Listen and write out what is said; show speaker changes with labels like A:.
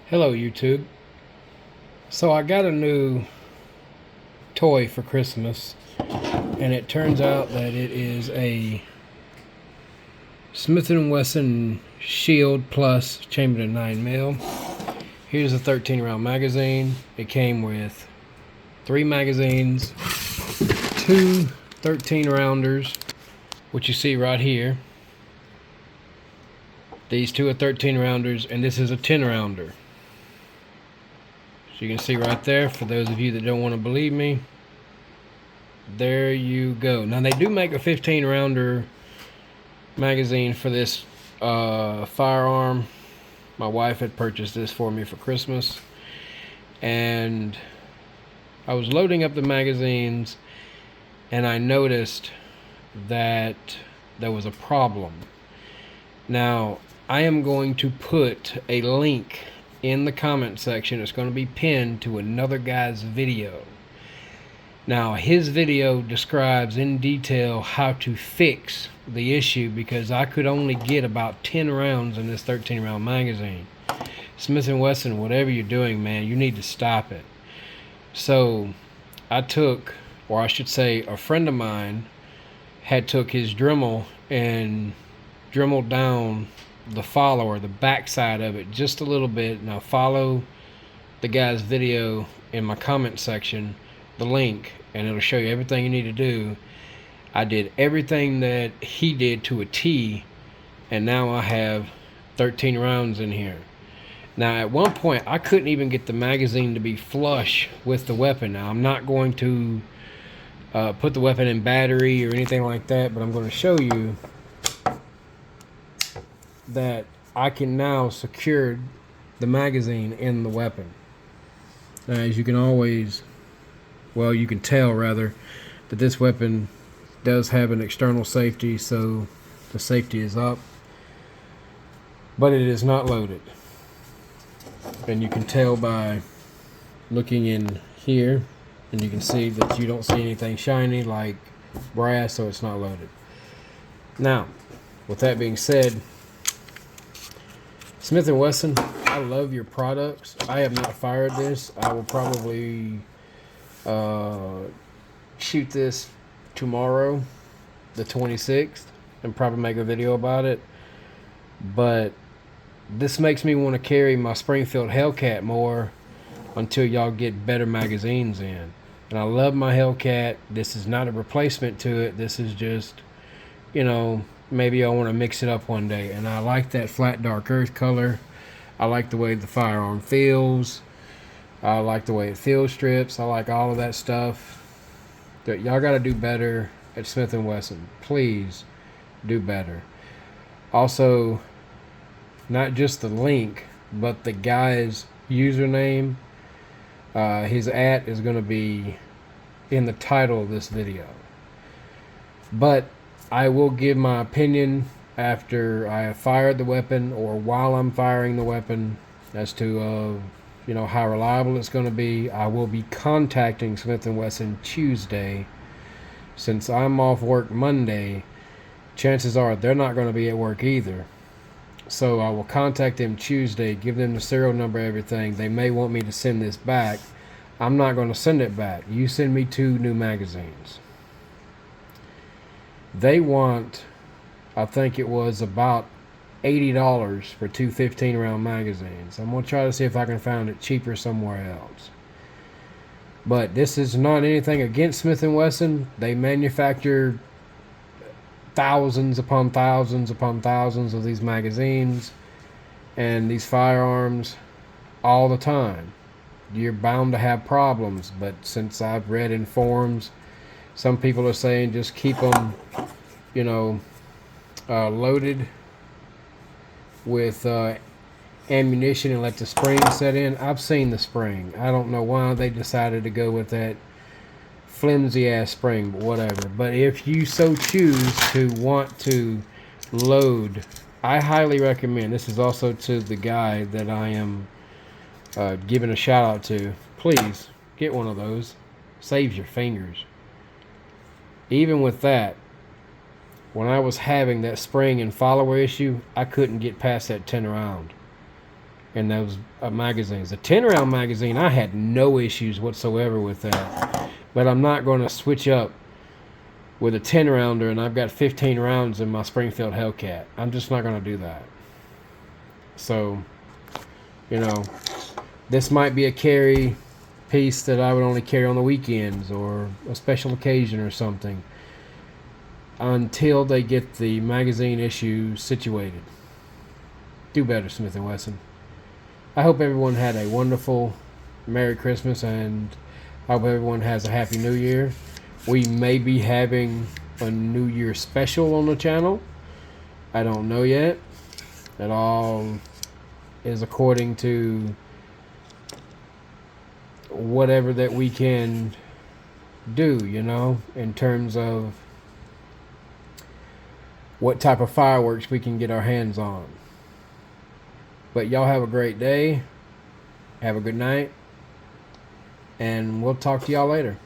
A: Hello YouTube. So I got a new toy for Christmas, and it turns out that it is a Smith & Wesson Sheild Plus chambered in 9mm. Here's a 13 round magazine. It came with 3 magazines, 2 13 rounders, which you see right here. These 2 are 13 rounders, and this is a 10 rounder. So you can see right there, for those of you that don't want to believe me, there you go. Now they do make a 15 rounder magazine for this firearm. My wife had purchased this for me for Christmas, and I was loading up the magazines and I noticed that there was a problem. Now I am going to put a link in the comment section. It's going to be pinned to another guy's video. Now his video describes in detail how to fix the issue, because I could only get about 10 rounds in this 13 round magazine. Smith & Wesson, whatever you're doing, man, you need to stop it. So I took, or I should say a friend of mine had took his Dremel and dremeled down the follower, the backside of it, just a little bit. Now follow the guy's video in my comment section, the link, and it'll show you everything you need to do. I did everything that he did to a T, and now I have 13 rounds in here. Now at one point I couldn't even get the magazine to be flush with the weapon. Now I'm not going to put the weapon in battery or anything like that, but I'm going to show you that I can now secure the magazine in the weapon. Now, as you can always, well, you can tell rather, that this weapon does have an external safety, so the safety is up, but it is not loaded. And you can tell by looking in here, and you can see that you don't see anything shiny like brass, so it's not loaded. Now, with that being said, Smith & Wesson, I love your products. I have not fired this. I will probably shoot this tomorrow, the 26th, and probably make a video about it. But this makes me want to carry my Springfield Hellcat more until y'all get better magazines in. And I love my Hellcat. This is not a replacement to it. This is just, you know, maybe I want to mix it up one day. And I like that flat dark earth color. I like the way the firearm feels. I like the way it field strips. I like all of that stuff. That y'all got to do better at Smith & Wesson. Please do better. Also, not just the link, but the guy's username. His @ is going to be in the title of this video. But I will give my opinion after I have fired the weapon, or while I'm firing the weapon, as to you know, how reliable it's going to be. I will be contacting Smith & Wesson Tuesday. Since I'm off work Monday, chances are they're not going to be at work either. So I will contact them Tuesday, give them the serial number, everything. They may want me to send this back. I'm not going to send it back. You send me 2 new magazines. They want, I think it was about $80 for 2 15 round magazines. I'm going to try to see if I can find it cheaper somewhere else. But this is not anything against Smith & Wesson. They manufacture thousands upon thousands upon thousands of these magazines and these firearms all the time. You're bound to have problems, but since I've read in forums, some people are saying just keep them, you know, loaded with ammunition and let the spring set in. I've seen the spring. I don't know why they decided to go with that flimsy ass spring, but whatever. But if you so choose to want to load, I highly recommend, this is also to the guy that I am giving a shout out to, please get one of those. Saves your fingers. Even with that, when I was having that spring and follower issue, I couldn't get past that 10 round. in those magazines. The 10 round magazine, I had no issues whatsoever with that. But I'm not going to switch up with a 10 rounder and I've got 15 rounds in my Springfield Hellcat. I'm just not going to do that. So, you know, this might be a carry piece that I would only carry on the weekends or a special occasion or something until they get the magazine issue situated. Do better, Smith & Wesson. I hope everyone had a wonderful Merry Christmas, and I hope everyone has a Happy New Year. We may be having a New Year special on the channel. I don't know yet. It all is according to whatever that we can do, you know, in terms of what type of fireworks we can get our hands on. But y'all have a great day. Have a good night. And we'll talk to y'all later.